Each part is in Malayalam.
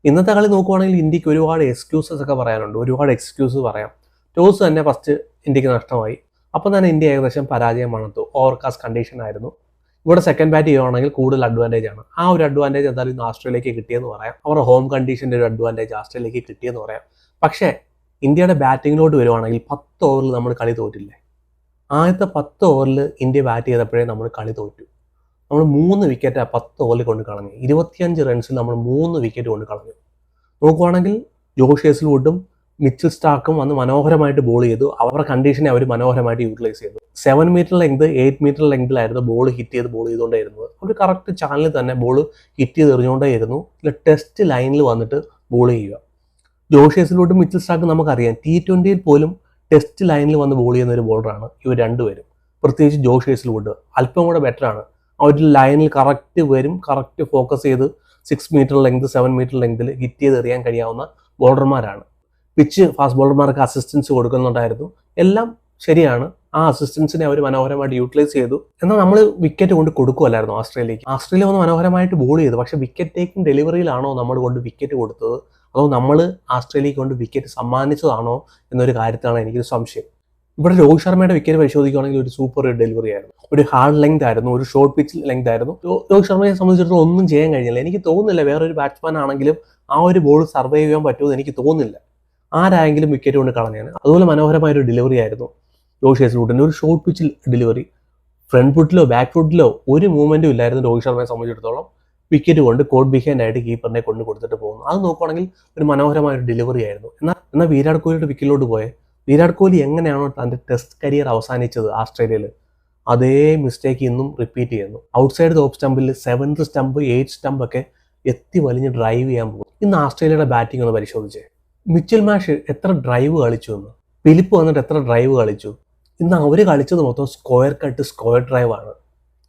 ഇന്നത്തെ കളി നോക്കുവാണെങ്കിൽ ഇന്ത്യക്ക് ഒരുപാട് എക്സ്ക്യൂസസ് ഒക്കെ പറയാനുണ്ട്. ഒരുപാട് എക്സ്ക്യൂസ് പറയാം. ടോസ് തന്നെ ഫസ്റ്റ് ഇന്ത്യക്ക് നഷ്ടമായി. അപ്പം തന്നെ ഇന്ത്യ ഏകദേശം പരാജയം മണത്തു. ഓവർകാസ്റ്റ് കണ്ടീഷൻ ആയിരുന്നു. ഇവിടെ സെക്കൻഡ് ബാറ്റ് ചെയ്യുവാണെങ്കിൽ കൂടുതൽ അഡ്വാൻറ്റേജ് ആണ്. ആ ഒരു അഡ്വാൻറ്റേജ് എന്തായാലും ഇന്ന് ഓസ്ട്രേലിയക്ക് കിട്ടിയെന്ന് പറയാം. അവരുടെ ഹോം കണ്ടീഷൻ്റെ ഒരു അഡ്വാൻറ്റേജ് ഓസ്ട്രേലിയക്ക് കിട്ടിയെന്ന് പറയാം. പക്ഷേ ഇന്ത്യയുടെ ബാറ്റിങ്ങിലോട്ട് വരുവാണെങ്കിൽ 10 ഓവറിൽ നമ്മൾ കളി തോറ്റില്ലേ? ആദ്യത്തെ 10 ഓവറിൽ ഇന്ത്യ ബാറ്റ് ചെയ്തപ്പോഴേ നമ്മൾ കളി തോറ്റു. നമ്മൾ 3 വിക്കറ്റ് 10 ഓവറിൽ കൊണ്ട് കളഞ്ഞു. 25 റൺസിൽ നമ്മൾ 3 വിക്കറ്റ് കൊണ്ട് കളഞ്ഞു. നോക്കുവാണെങ്കിൽ ജോഷ് ഹേസൽവുഡും മിച്ചൽ സ്റ്റാർക്കും വന്ന് മനോഹരമായിട്ട് ബോൾ ചെയ്തു. അവരുടെ കണ്ടീഷനെ അവർ മനോഹരമായിട്ട് യൂട്ടിലൈസ് ചെയ്തു. 7 മീറ്റർ ലെങ്ത് 8 മീറ്റർ ലെങ്തിലായിരുന്നു ബോൾ ഹിറ്റ് ചെയ്തുകൊണ്ടേയിരുന്നത്. ഒരു കറക്റ്റ് ചാനലിൽ തന്നെ ബോൾ ഹിറ്റ് ചെയ്ത് എറിഞ്ഞുകൊണ്ടേയിരുന്നു. ടെസ്റ്റ് ലൈനിൽ വന്നിട്ട് ബോൾ ചെയ്യുക. ജോഷ് ഹേസൽവുഡും മിച്ചൽ സ്റ്റാർക്കും നമുക്കറിയാം, T20 പോലും ടെസ്റ്റ് ലൈനിൽ വന്ന് ബോൾ ചെയ്യുന്ന ഒരു ബോളറാണ് ഇവർ രണ്ടുപേരും. പ്രത്യേകിച്ച് ജോഷ് ഹേസൽവുഡ് അല്പം കൂടെ ബെറ്ററാണ്. ആ ഒരു ലൈനിൽ കറക്റ്റ് വരും, കറക്റ്റ് ഫോക്കസ് ചെയ്ത് 6 മീറ്റർ ലെങ്ത് 7 മീറ്റർ ലെങ്തിൽ ഹിറ്റ് ചെയ്ത് എറിയാൻ കഴിയാവുന്ന ബോളർമാരാണ്. പിച്ച് ഫാസ്റ്റ് ബോളർമാർക്ക് അസിസ്റ്റൻസ് കൊടുക്കുന്നുണ്ടായിരുന്നു. എല്ലാം ശരിയാണ്. ആ അസിസ്റ്റൻസിനെ അവർ മനോഹരമായിട്ട് യൂട്ടിലൈസ് ചെയ്തു. എന്നാൽ നമ്മൾ വിക്കറ്റ് കൊണ്ട് കൊടുക്കുമല്ലായിരുന്നു ഓസ്ട്രേലിയക്ക്. ഓസ്ട്രേലിയ വന്ന് മനോഹരമായിട്ട് ബോൾ ചെയ്തു. പക്ഷേ വിക്കറ്റ് ടേക്കിംഗ് ഡെലിവറിയിലാണോ നമ്മൾ കൊണ്ട് വിക്കറ്റ് കൊടുത്തത്, അതോ നമ്മൾ ഓസ്ട്രേലിയക്ക് കൊണ്ട് വിക്കറ്റ് സമ്മാനിച്ചതാണോ എന്നൊരു കാര്യത്തിലാണ് എനിക്കൊരു സംശയം. ഇവിടെ രോഹിത് ശർമ്മയുടെ വിക്കറ്റ് പരിശോധിക്കുകയാണെങ്കിൽ ഒരു സൂപ്പർ ഡെലിവറി ആയിരുന്നു. ഒരു ഹാർഡ് ലെങ്ത് ആയിരുന്നു, ഒരു ഷോർട്ട് പിച്ച് ലെങ്ത് ആയിരുന്നു. രോഹിത് ശർമ്മയെ സംബന്ധിച്ചിടത്തോളം ഒന്നും ചെയ്യാൻ കഴിഞ്ഞില്ല. എനിക്ക് തോന്നുന്നില്ല വേറൊരു ബാറ്റ്സ്മാൻ ആണെങ്കിലും ആ ഒരു ബോൾ സർവൈവ് ചെയ്യാൻ പറ്റുമെന്ന് എനിക്ക് തോന്നുന്നില്ല. ആരായെങ്കിലും വിക്കറ്റ് കൊണ്ട് കളഞ്ഞാണ്. അതുപോലെ മനോഹരമായ ഒരു ഡെലിവറി ആയിരുന്നു രോഹിത് ഹേസൽവുഡിന്റെ. ഒരു ഷോർട്ട് പിച്ചിൽ ഡെലിവറി, ഫ്രണ്ട് ഫുട്ടിലോ ബാക്ക് ഫുട്ടിലോ ഒരു മൂവ്മെന്റും ഇല്ലായിരുന്നു രോഹിത് ശർമ്മയെ സംബന്ധിച്ചിടത്തോളം. വിക്കറ്റ് കൊണ്ട് കോട്ട് ബിഹൈൻഡ് ആയിട്ട് കീപ്പറിനെ കൊണ്ട് കൊടുത്തിട്ട് പോകുന്നു. അത് നോക്കുവാണെങ്കിൽ ഒരു മനോഹരമായ ഒരു ഡെലിവറി ആയിരുന്നു. എന്നാൽ വിരാട് കോഹ്ലിയുടെ വിക്കറ്റിലോട്ട് പോയ വിരാട് കോഹ്ലി എങ്ങനെയാണോ തൻ്റെ ടെസ്റ്റ് കരിയർ അവസാനിച്ചത് ഓസ്ട്രേലിയയിൽ, അതേ മിസ്റ്റേക്ക് ഇന്നും റിപ്പീറ്റ് ചെയ്യുന്നു. ഔട്ട്സൈഡ് ദ ഓഫ് സ്റ്റമ്പിൽ 7th സ്റ്റമ്പ് 8th സ്റ്റമ്പ് ഒക്കെ എത്തി വലിഞ്ഞ് ഡ്രൈവ് ചെയ്യാൻ പോകും. ഇന്ന് ഓസ്ട്രേലിയയുടെ ബാറ്റിംഗ് ഒന്ന് പരിശോധിച്ചേ. മിച്ചൽ മാഷ് എത്ര ഡ്രൈവ് കളിച്ചു എന്ന്, ഫിലിപ്പ് വന്നിട്ട് എത്ര ഡ്രൈവ് കളിച്ചു. ഇന്ന് അവർ കളിച്ചത് മൊത്തം സ്ക്വയർ കട്ട് സ്ക്വയർ ഡ്രൈവ് ആണ്.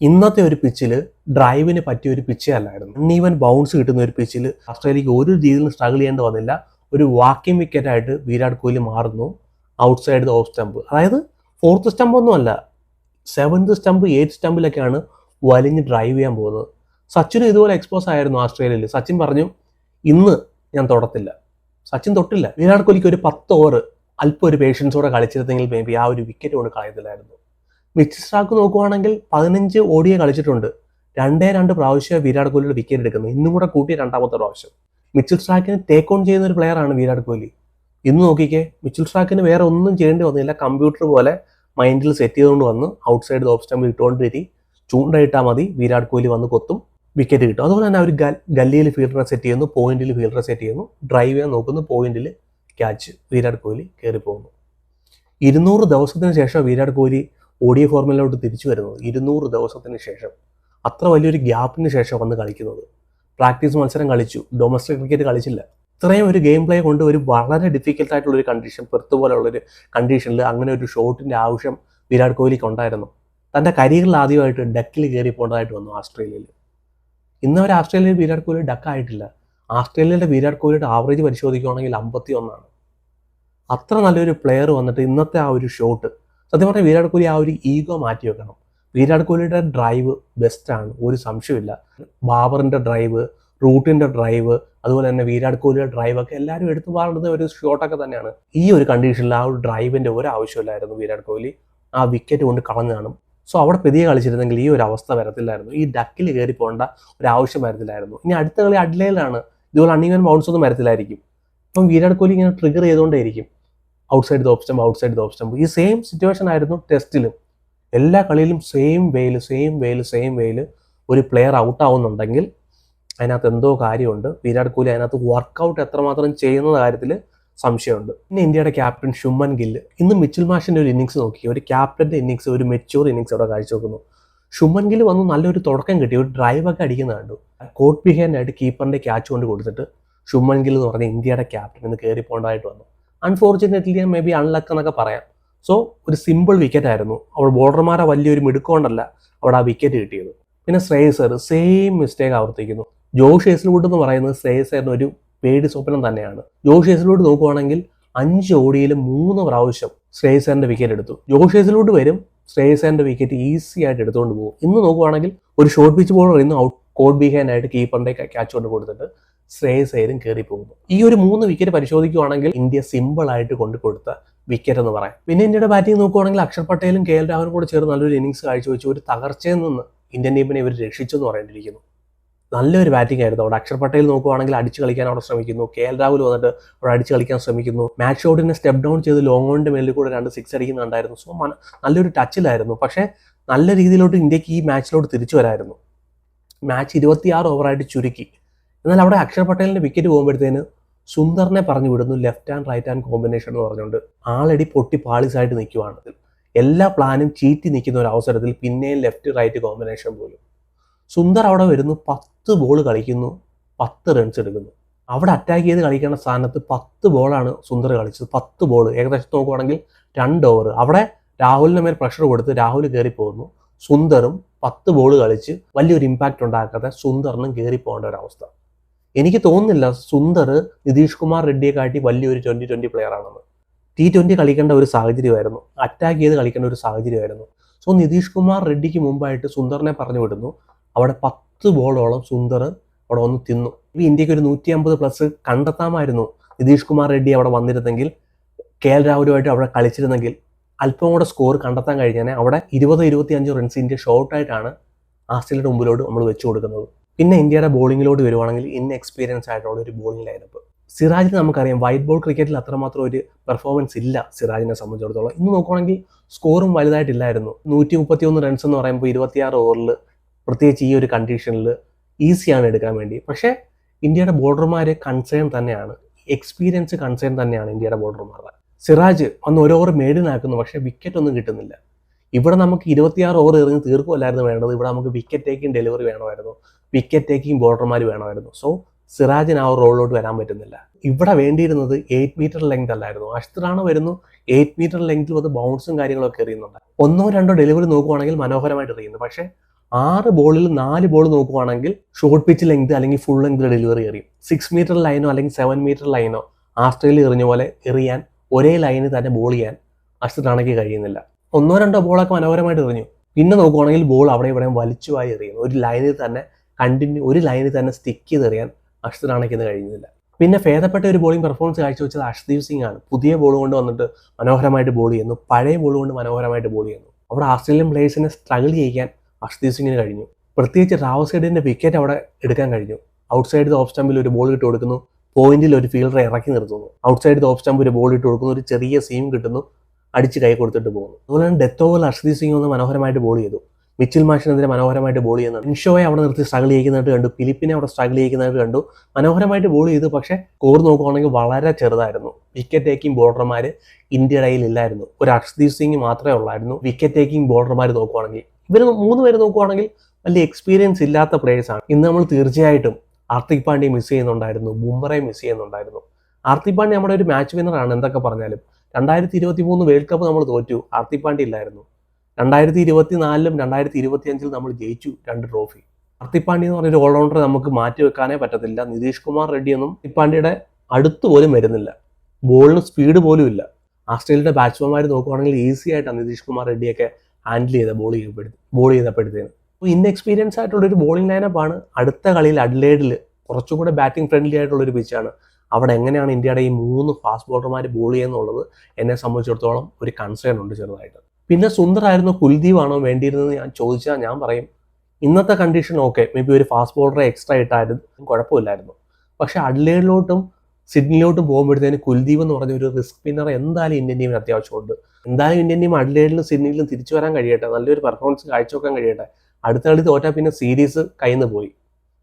ഇന്നത്തെ ഒരു പിച്ചിൽ ഡ്രൈവിന് പറ്റിയ ഒരു പിച്ചേ അല്ലായിരുന്നു. അൺഈവൻ ബൗൺസ് കിട്ടുന്ന ഒരു പിച്ചിൽ ഓസ്ട്രേലിയക്ക് ഒരു രീതിയിലും സ്ട്രഗിൾ ചെയ്യേണ്ടി വന്നില്ല. ഒരു വാക്കിംഗ് വിക്കറ്റായിട്ട് വിരാട് കോഹ്ലി മാറുന്നു ഔട്ട്സൈഡ് ദ ഓഫ് സ്റ്റമ്പ്. അതായത് 4th സ്റ്റമ്പ് ഒന്നും അല്ല, 7th സ്റ്റമ്പ് 8th സ്റ്റമ്പിലൊക്കെയാണ് വലിഞ്ഞ് ഡ്രൈവ് ചെയ്യാൻ പോകുന്നത്. സച്ചിനും ഇതുപോലെ എക്സ്പോസ് ആയിരുന്നു ഓസ്ട്രേലിയയിൽ. സച്ചിൻ പറഞ്ഞു ഇന്ന് ഞാൻ തൊടത്തില്ല. സച്ചിൻ തൊട്ടില്ല. വിരാട് കോഹ്ലിക്ക് ഒരു 10 ഓവർ അല്പം ഒരു പേഷ്യൻസോടെ കളിച്ചിരുന്നെങ്കിൽ മേ ബി ആ ഒരു വിക്കറ്റ് കൊണ്ട് കളയത്തില്ലായിരുന്നു. മിച്ചൽ സ്റ്റാർക്ക് നോക്കുവാണെങ്കിൽ 15 ODI കളിച്ചിട്ടുണ്ട്. 2 പ്രാവശ്യം വിരാട് കോഹ്ലിയുടെ വിക്കറ്റ് എടുക്കുന്നത്. ഇന്നും കൂടെ കൂട്ടി 2ാമത്തെ പ്രാവശ്യം. മിച്ചൽ സ്റ്റാർക്കിന് ടേക്ക് ഓൺ ചെയ്യുന്ന ഒരു പ്ലെയറാണ് വിരാട് കോഹ്ലി. ഇന്ന് നോക്കിക്കേ, മിച്ചൽ സ്റ്റാർക്കിന് വേറെ ഒന്നും ചെയ്യേണ്ടി വന്നില്ല. കമ്പ്യൂട്ടർ പോലെ മൈൻഡിൽ സെറ്റ് ചെയ്തുകൊണ്ട് വന്ന് ഔട്ട്സൈഡ് ഓഫ് സ്റ്റമ്പ് ഇട്ടുകൊണ്ട് വരി, ചൂണ്ടയിട്ടാൽ മതി, വിരാട് കോഹ്ലി വന്ന് കൊത്തും, വിക്കറ്റ് കിട്ടും. അതുപോലെ തന്നെ അവർ ഗല്ലിയിൽ ഫീൽഡറെ സെറ്റ് ചെയ്യുന്നു, പോയിന്റിൽ ഫീൽഡറെ സെറ്റ് ചെയ്യുന്നു, ഡ്രൈവ് ചെയ്യാൻ നോക്കുന്നു, പോയിന്റിൽ ക്യാച്ച്, വിരാട് കോഹ്ലി കയറി പോകുന്നു. 200 ദിവസത്തിന് ശേഷം വിരാട് കോഹ്ലി ODI ഫോർമുലയിലോട്ട് തിരിച്ചു വരുന്നത്. 200 ദിവസത്തിന് ശേഷം, അത്ര വലിയൊരു ഗ്യാപ്പിന് ശേഷം വന്ന് കളിക്കുന്നത്. പ്രാക്ടീസ് മത്സരം കളിച്ചു, ഡൊമസ്റ്റിക് ക്രിക്കറ്റ് കളിച്ചില്ല. ഇത്രയും ഒരു ഗെയിം പ്ലേ കൊണ്ട് ഒരു വളരെ ഡിഫിക്കൽട്ട് ആയിട്ടുള്ളൊരു കണ്ടീഷൻ, പെർത്ത് പോലുള്ളൊരു കണ്ടീഷനിൽ അങ്ങനെ ഒരു ഷോട്ടിൻ്റെ ആവശ്യം വിരാട് കോഹ്ലിക്ക് ഉണ്ടായിരുന്നു. തൻ്റെ കരിയറിൽ ആദ്യമായിട്ട് ഡക്കിൽ കയറി പോകേണ്ടതായിട്ട് വന്നു ഓസ്ട്രേലിയയിൽ. ഇന്നവർ ഓസ്ട്രേലിയയിൽ വിരാട് കോഹ്ലി ഡക്കായിട്ടില്ല. ഓസ്ട്രേലിയയുടെ വിരാട് കോഹ്ലിയുടെ ആവറേജ് പരിശോധിക്കുകയാണെങ്കിൽ 51 അത്ര നല്ലൊരു പ്ലെയർ വന്നിട്ട് ഇന്നത്തെ ആ ഒരു ഷോട്ട്, സത്യം പറഞ്ഞാൽ വിരാട് കോഹ്ലി ആ ഒരു ഈഗോ മാറ്റി വെക്കണം. വിരാട് കോഹ്ലിയുടെ ഡ്രൈവ് ബെസ്റ്റാണ്, ഒരു സംശയമില്ല. ബാബറിൻ്റെ ഡ്രൈവ്, റൂട്ടിൻ്റെ ഡ്രൈവ്, അതുപോലെ തന്നെ വിരാട് കോഹ്ലിയുടെ ഡ്രൈവൊക്കെ എല്ലാവരും എടുത്തു പാടുന്ന ഒരു ഷോട്ടൊക്കെ തന്നെയാണ്. ഈ ഒരു കണ്ടീഷനിൽ ആ ഒരു ഡ്രൈവിൻ്റെ ഒരു ആവശ്യമില്ലായിരുന്നു വിരാട് കോഹ്ലി. ആ വിക്കറ്റ് കൊണ്ട് കളഞ്ഞാണ്. സോ അവിടെ പെതിയെ കളിച്ചിരുന്നെങ്കിൽ ഈ ഒരു അവസ്ഥ വരത്തില്ലായിരുന്നു. ഈ ഡക്കിൽ കയറി പോകേണ്ട ഒരു ആവശ്യം വരത്തില്ലായിരുന്നു. ഇനി അടുത്ത കളി അഡ്ലയിലാണ്, ഇതുപോലെ അൺഈവൻ ബൗൺസ് ഒന്നും വരത്തില്ലായിരിക്കും. അപ്പം വിരാട് കോഹ്ലി ഇങ്ങനെ ട്രിഗർ ചെയ്തുകൊണ്ടേയിരിക്കും, ഔട്ട്സൈഡ് ദ ഓഫ് സ്റ്റമ്പ്. ഈ സെയിം സിറ്റുവേഷൻ ആയിരുന്നു ടെസ്റ്റിലും. എല്ലാ കളിയിലും സെയിം വേയിൽ ഒരു പ്ലെയർ ഔട്ട് ആവുന്നുണ്ടെങ്കിൽ അതിനകത്ത് എന്തോ കാര്യമുണ്ട്. വിരാട് കോഹ്ലി അതിനകത്ത് വർക്കൗട്ട് എത്രമാത്രം ചെയ്യുന്ന കാര്യത്തിൽ സംശയമുണ്ട്. പിന്നെ ഇന്ത്യയുടെ ക്യാപ്റ്റൻ ശുഭ്മൻ ഗില്ല്, ഇന്ന് മിച്ചൽ മാഷിൻ്റെ ഒരു ഇന്നിങ്സ് നോക്കി, ഒരു ക്യാപ്റ്റൻ്റെ ഇന്നിങ്സ്, ഒരു മെച്യൂർ ഇന്നിങ്സ് അവിടെ കാഴ്ചവെക്കുന്നു. ശുഭ്മൻ ഗില്ല് വന്ന് നല്ലൊരു തുടക്കം കിട്ടി, ഒരു ഡ്രൈവൊക്കെ അടിക്കുന്ന കണ്ടു. കോട്ട് ബിഹൈൻഡ് ആയിട്ട് കീപ്പറിൻ്റെ ക്യാച്ച് കൊണ്ട് കൊടുത്തിട്ട് ശുഭ്മൻ ഗിൽ എന്ന് പറഞ്ഞ ഇന്ത്യയുടെ ക്യാപ്റ്റൻ ഇന്ന് കയറി പോകേണ്ടതായിട്ട് വന്നു. അൺഫോർച്ചുനേറ്റ്ലി മേ ബി അൺലക്ക് എന്നൊക്കെ പറയാം. സോ ഒരു സിമ്പിൾ വിക്കറ്റ് ആയിരുന്നു. അവിടെ ബോളർമാരെ വലിയൊരു മിടുക്കൊണ്ടല്ല അവിടെ ആ വിക്കറ്റ് കിട്ടിയത്. പിന്നെ ശ്രേയസർ സെയിം മിസ്റ്റേക്ക് ആവർത്തിക്കുന്നു. ജോഷ് ഹേസൽവുഡ് എന്ന് പറയുന്നത് ശ്രേയസറിന് ഒരു പേടി സ്വപ്നം തന്നെയാണ്. ജോഷ് ഹേസൽവുഡ് നോക്കുവാണെങ്കിൽ 5 ODIയിൽ 3 പ്രാവശ്യം ശ്രേയസറിന്റെ വിക്കറ്റ് എടുത്തു. ജോഷ് ഹേസൽവുഡ് വരും, ശ്രേയസറിന്റെ വിക്കറ്റ് ഈസി ആയിട്ട് എടുത്തുകൊണ്ട് പോകും. ഇന്ന് നോക്കുവാണെങ്കിൽ ഒരു ഷോർട്ട് പിച്ച് ബോളർ ഇന്ന് കോട്ട് ബിഹൈൻഡ് ആയിട്ട് കീപ്പറിന്റെ ക്യാച്ച് കൊണ്ട് കൊടുത്തിട്ട് ശ്രേയസ് അയ്യരും കയറി പോകുന്നു. ഈ ഒരു 3 വിക്കറ്റ് പരിശോധിക്കുകയാണെങ്കിൽ ഇന്ത്യ സിമ്പിളായിട്ട് കൊണ്ടുകൊടുത്ത വിക്കറ്റ് എന്ന് പറയാം. പിന്നെ ഇന്ത്യയുടെ ബാറ്റിംഗ് നോക്കുകയാണെങ്കിൽ അക്ഷർ പട്ടേലും കെ എൽ രാഹുലും കൂടെ ചേർന്ന് നല്ലൊരു ഇന്നിംഗ്സ് കാഴ്ചവെച്ച് ഒരു തകർച്ചയിൽ നിന്ന് ഇന്ത്യൻ ടീമിനെ ഇവർ രക്ഷിച്ചു എന്ന് പറയേണ്ടിയിരിക്കുന്നു. നല്ലൊരു ബാറ്റിംഗ് ആയിരുന്നു അവിടെ. അക്ഷർ പട്ടേൽ നോക്കുകയാണെങ്കിൽ അടിച്ചു കളിക്കാൻ അവിടെ ശ്രമിക്കുന്നു, കെ എൽ രാഹുൽ വന്നിട്ട് അവിടെ അടിച്ചു കളിക്കാൻ ശ്രമിക്കുന്നു, മാച്ച് ഷോട്ടിനെ സ്റ്റെപ്പ് ഡൗൺ ചെയ്ത് ലോങ് ഓണിന്റെ മേലിൽ കൂടെ 2 6 അടിക്കുന്നുണ്ടായിരുന്നു. സോ നല്ലൊരു ടച്ചിലായിരുന്നു. പക്ഷേ നല്ല രീതിയിലോട്ട് ഇന്ത്യക്ക് ഈ മാച്ചിലോട്ട് തിരിച്ചു വരായിരുന്നു. മാച്ച് 26 ഓവറായിട്ട് ചുരുക്കി. എന്നാൽ അവിടെ അക്ഷർ പട്ടേലിന്റെ വിക്കറ്റ് പോകുമ്പോഴത്തേന് സുന്ദറിനെ പറഞ്ഞു വിടുന്നു left hand right hand combination എന്ന് പറഞ്ഞുകൊണ്ട്. ആളടി പൊട്ടി പാളിസായിട്ട് നിൽക്കുവാണ്. എല്ലാ പ്ലാനും ചീറ്റി നിൽക്കുന്ന ഒരു അവസരത്തിൽ പിന്നെയും ലെഫ്റ്റ് റൈറ്റ് കോമ്പിനേഷൻ പോലും. സുന്ദർ അവിടെ വരുന്നു, 10 ബോൾ കളിക്കുന്നു, 10 റൺസ് എടുക്കുന്നു. അവിടെ അറ്റാക്ക് ചെയ്ത് കളിക്കേണ്ട സ്ഥാനത്ത് 10 ബോളാണ് സുന്ദർ കളിച്ചത്. 10 ബോൾ ഏകദേശം നോക്കുവാണെങ്കിൽ 2 ഓവർ. അവിടെ രാഹുലിന് മേൽ പ്രഷർ കൊടുത്ത് രാഹുൽ കയറി പോകുന്നു. സുന്ദറും 10 ബോൾ കളിച്ച് വലിയൊരു ഇമ്പാക്റ്റ് ഉണ്ടാക്കാതെ സുന്ദറിനും കയറി പോകേണ്ട ഒരു അവസ്ഥ. എനിക്ക് തോന്നുന്നില്ല സുന്ദർ നിതീഷ് കുമാർ റെഡ്ഡിയെ കാട്ടി വലിയൊരു 2020 പ്ലെയർ ആണെന്ന്. T20 കളിക്കേണ്ട ഒരു സാഹചര്യമായിരുന്നു, അറ്റാക്ക് ചെയ്ത് കളിക്കേണ്ട ഒരു സാഹചര്യമായിരുന്നു. സോ നിതീഷ് കുമാർ റെഡ്ഡിക്ക് മുമ്പായിട്ട് സുന്ദറിനെ പറഞ്ഞു വിടുന്നു. അവിടെ 10 ബോളോളം സുന്ദർ അവിടെ വന്ന് തിന്നു. ഈ ഇന്ത്യക്ക് ഒരു 150+ കണ്ടെത്താമായിരുന്നു. നിതീഷ് കുമാർ റെഡ്ഡി അവിടെ വന്നിരുന്നെങ്കിൽ, കെ എൽ രാഹുലുമായിട്ട് അവിടെ കളിച്ചിരുന്നെങ്കിൽ അല്പം കൂടെ സ്കോർ കണ്ടെത്താൻ കഴിഞ്ഞാൽ. അവിടെ 20-25 റൺസ് ഇന്ത്യ ഷോർട്ടായിട്ടാണ് ആസ്ട്രേലിയയുടെ മുമ്പിലോട്ട് നമ്മൾ വെച്ചു കൊടുക്കുന്നത്. പിന്നെ ഇന്ത്യയുടെ ബോളിങ്ങിലോട്ട് വരുവാണെങ്കിൽ ഇൻഎക്സ്പീരിയൻസ് ആയിട്ടുള്ള ഒരു ബോളിംഗ് ലൈനപ്പ്. സിറാജിന് നമുക്കറിയാം വൈറ്റ് ബോൾ ക്രിക്കറ്റിൽ അത്രമാത്രം ഒരു പെർഫോമൻസ് ഇല്ല സിറാജിനെ സംബന്ധിച്ചിടത്തോളം. ഇന്ന് നോക്കുവാണെങ്കിൽ സ്കോറും വലുതായിട്ടില്ലായിരുന്നു. 131 റൺസ് എന്ന് പറയുമ്പോൾ 26 ഓവറിൽ, പ്രത്യേകിച്ച് ഈ ഒരു കണ്ടീഷനിൽ ഈസിയാണ് എടുക്കാൻ വേണ്ടി. പക്ഷേ ഇന്ത്യയുടെ ബോളർമാർ കൺസേൺ തന്നെയാണ്, എക്സ്പീരിയൻസ് കൺസേൺ തന്നെയാണ് ഇന്ത്യയുടെ ബോളർമാരുടെ. സിറാജ് ഒന്ന് ഒരു ഓവർ മേടിനാക്കുന്നു, പക്ഷേ വിക്കറ്റ് ഒന്നും കിട്ടുന്നില്ല. ഇവിടെ നമുക്ക് 26 ഓവർ എറിഞ്ഞ് തീർക്കുമല്ലായിരുന്നു വേണ്ടത്. ഇവിടെ നമുക്ക് വിക്കറ്റ് ടേക്കിംഗ് ഡെലിവറി വേണമായിരുന്നു, വിക്കറ്റ് ടേക്കിംഗ് ബോളർമാർ വേണമായിരുന്നു. സോ സിറാജിന് ആ ഒരു റോളിലോട്ട് വരാൻ പറ്റുന്നില്ല. ഇവിടെ വേണ്ടിയിരുന്നത് 8 മീറ്റർ ലെങ്ത് അല്ലായിരുന്നു. അഷ്ത്രാണ് വരുന്നു 8 മീറ്റർ ലെങ്തിൽ വന്ന് ബൗൺസും കാര്യങ്ങളൊക്കെ എറിയുന്നുണ്ട്. 1-2 ഡെലിവറി നോക്കുവാണെങ്കിൽ മനോഹരമായിട്ട് എറിയുന്നു. പക്ഷേ 6 ബോളിൽ 4 ബോൾ നോക്കുവാണെങ്കിൽ ഷോർട്ട് പിച്ച് ലെങ്ത് അല്ലെങ്കിൽ ഫുൾ ലെങ്ത് ഡെലിവറി എറിയും. 6 മീറ്റർ ലൈനോ അല്ലെങ്കിൽ 7 മീറ്റർ ലൈനോ ആസ്ട്രേലിയ എറിഞ്ഞ പോലെ എറിയാൻ, ഒരേ ലൈനിൽ തന്നെ ബോൾ ചെയ്യാൻ അഷ്ത്രാണയ്ക്ക് കഴിയുന്നില്ല. 1-2 ബോളൊക്കെ മനോഹരമായിട്ട് എറിഞ്ഞു. പിന്നെ നോക്കുവാണെങ്കിൽ ബോൾ അവിടെ ഇവിടെയും വലിച്ചുവായി എറിയുന്നു. ഒരു ലൈനിൽ തന്നെ സ്റ്റിക്ക് ചെയ്ത് എറിയാൻ അഷ്ത്രാണയ്ക്ക് ഇന്ന് കഴിയുന്നില്ല. പിന്നെ ഭേദപ്പെട്ട ഒരു ബോളിംഗ് പെർഫോമൻസ് കാഴ്ചവെച്ചത് അർഷ്ദീപ് സിംഗ് ആണ്. പുതിയ ബോൾ കൊണ്ട് വന്നിട്ട് മനോഹരമായിട്ട് ബോൾ ചെയ്യുന്നു, പഴയ ബോൾ കൊണ്ട് മനോഹരമായിട്ട് ബോൾ ചെയ്യുന്നു. അവിടെ ആസ്ട്രേലിയൻ പ്ലേയേഴ്സിനെ സ്ട്രഗിൾ ചെയ്യിക്കാൻ അർഷ്ദീപ് സിംഗിന് കഴിഞ്ഞു. പ്രത്യേകിച്ച് റാവസൈഡിന്റെ വിക്കറ്റ് അവിടെ എടുക്കാൻ കഴിഞ്ഞു. ഔട്ട്സൈഡ് ഓഫ് സ്റ്റമ്പിൽ ഒരു ബോൾ ഇട്ട് കൊടുക്കുന്നു, പോയിന്റിൽ ഒരു ഫീൽഡറെ ഇറക്കി നിർത്തുന്നു. ഔട്ട്സൈഡ് ഓഫ് സ്റ്റമ്പ് ഒരു ബോൾ ഇട്ട് കൊടുക്കുന്നു, ഒരു ചെറിയ സീം കിട്ടുന്നു, അടിച്ച് കൈ കൊടുത്തിട്ട് പോകുന്നു. അതുപോലെ തന്നെ ഡെത്ത് ഓവറിൽ അർഷ്ദീപ് സിംഗ് ഒന്ന് മനോഹരമായിട്ട് ബോൾ ചെയ്തു. മിച്ചിൽ മാഷിനെതിരെ മനോഹരമായിട്ട് ബോൾ ചെയ്യുന്നുണ്ട്. ഇൻഷോയെ അവിടെ നിർത്തി സ്ട്രഗിൾ ചെയ്യുന്നതായിട്ട് കണ്ടു, ഫിലിപ്പിനെ അവിടെ സ്ട്രഗിൾ ചെയ്യുന്നതായിട്ട് കണ്ടു. മനോഹരമായിട്ട് ബോൾ ചെയ്തു. പക്ഷേ സ്കോർ നോക്കുകയാണെങ്കിൽ വളരെ ചെറുതായിരുന്നു. വിക്കറ്റ് ടേക്കിംഗ് ബോളർമാർ ഇന്ത്യയുടെ കയ്യിൽ ഇല്ലായിരുന്നു. ഒരു അർഷ്ദീപ് സിംഗ് മാത്രമേ ഉള്ളായിരുന്നു വിക്കറ്റ് ടേക്കിംഗ് ബോളർമാർ നോക്കുകയാണെങ്കിൽ. ഇവർ 3 പേര് നോക്കുകയാണെങ്കിൽ വലിയ എക്സ്പീരിയൻസ് ഇല്ലാത്ത പ്ലേയേഴ്സാണ്. ഇന്ന് നമ്മൾ തീർച്ചയായിട്ടും ഹാർദിക് പാണ്ഡ്യയെ മിസ് ചെയ്യുന്നുണ്ടായിരുന്നു, ബുംറയെ മിസ് ചെയ്യുന്നുണ്ടായിരുന്നു. ഹാർദിക് പാണ്ഡ്യ നമ്മുടെ ഒരു മാച്ച് വിന്നറാണ് എന്തൊക്കെ പറഞ്ഞാലും. 2023 വേൾഡ് കപ്പ് നമ്മൾ തോറ്റു, ഹാർദിക് പാണ്ഡ്യ ഇല്ലായിരുന്നു. 2024-ലും 2025-ലും നമ്മൾ ജയിച്ചു 2 ട്രോഫി. ഹാർദിക് പാണ്ഡ്യ എന്ന് പറഞ്ഞൊരു ഓൾറൗണ്ടറെ നമുക്ക് മാറ്റി വെക്കാനേ പറ്റത്തില്ല. നിതീഷ് കുമാർ റെഡ്ഡിയൊന്നും ഹാർദിക് പാണ്ഡ്യയുടെ അടുത്ത് പോലും വരുന്നില്ല. ബോളിന് സ്പീഡ് പോലും ഇല്ല. ആസ്ട്രേലിയയുടെ ബാറ്റ്സ്മാൻമാർ നോക്കുകയാണെങ്കിൽ ഈസി ആയിട്ടാണ് നിതീഷ് കുമാർ റെഡ്ഡിയൊക്കെ ഹാൻഡിൽ ചെയ്ത ബോൾ ചെയ്തപ്പോഴത്തേന്. അപ്പോൾ ഇൻഎക്സ്പീരിയൻസ് ആയിട്ടുള്ളൊരു ബോളിംഗ് ലൈനപ്പാണ്. അടുത്ത കളിയിൽ അഡ്ലേഡിൽ കുറച്ചും കൂടെ ബാറ്റിംഗ് ഫ്രണ്ട്ലി ആയിട്ടുള്ളൊരു പിച്ചാണ്. അവിടെ എങ്ങനെയാണ് ഇന്ത്യയുടെ ഈ 3 ഫാസ്റ്റ് ബോളർമാർ ബോൾ ചെയ്യുന്നുള്ളത് എന്നെ സംബന്ധിച്ചിടത്തോളം ഒരു കൺസേൺ ഉണ്ട് ചെറുതായിട്ട്. പിന്നെ സുന്ദർ ആയിരുന്നോ കുൽദീപ് ആണോ വേണ്ടിയിരുന്നത് ഞാൻ ചോദിച്ചാൽ ഞാൻ പറയും ഇന്നത്തെ കണ്ടീഷൻ ഓക്കെ, മേ ബി ഒരു ഫാസ്റ്റ് ബോളറെ എക്സ്ട്രാ ഇട്ടായിരുന്നു കുഴപ്പമില്ലായിരുന്നു. പക്ഷേ അഡ്ലേഡിലോട്ടും സിഡ്നിയിലോട്ടും പോകുമ്പോഴത്തേന് കുൽദീപ് എന്ന് പറഞ്ഞ ഒരു റിസ്ക് സ്പിന്നർ എന്തായാലും ഇന്ത്യൻ ടീമിന് അത്യാവശ്യമുണ്ട്. എന്തായാലും ഇന്ത്യൻ ടീം അഡ്ലേഡിലും സിഡ്നിയിലും തിരിച്ചു വരാൻ കഴിയട്ടെ, നല്ലൊരു പെർഫോമൻസ് കാഴ്ചവെക്കാൻ കഴിയട്ടെ. അടുത്ത കളി തോറ്റാൽ പിന്നെ സീരീസ് കയ്യിൽ നിന്ന് പോയി,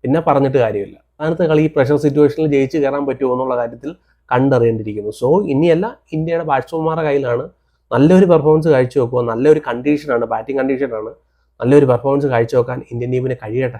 പിന്നെ പറഞ്ഞിട്ട് കാര്യമില്ല. അടുത്ത കളി പ്രഷർ സിറ്റുവേഷനിൽ ജയിച്ച് കയറാൻ പറ്റുമോ എന്നുള്ള കാര്യത്തിൽ കണ്ടറിയേണ്ടിയിരിക്കുന്നു. സോ ഇനിയല്ല, ഇന്ത്യയുടെ ബാറ്റ്സ്മാൻമാരുടെ കയ്യിലാണ്. നല്ലൊരു പെർഫോമൻസ് കാഴ്ചവെക്കുക, നല്ലൊരു കണ്ടീഷനാണ്, ബാറ്റിംഗ് കണ്ടീഷനാണ്. നല്ലൊരു പെർഫോമൻസ് കാഴ്ചവെക്കാൻ ഇന്ത്യൻ ടീമിന് കഴിയട്ടെ.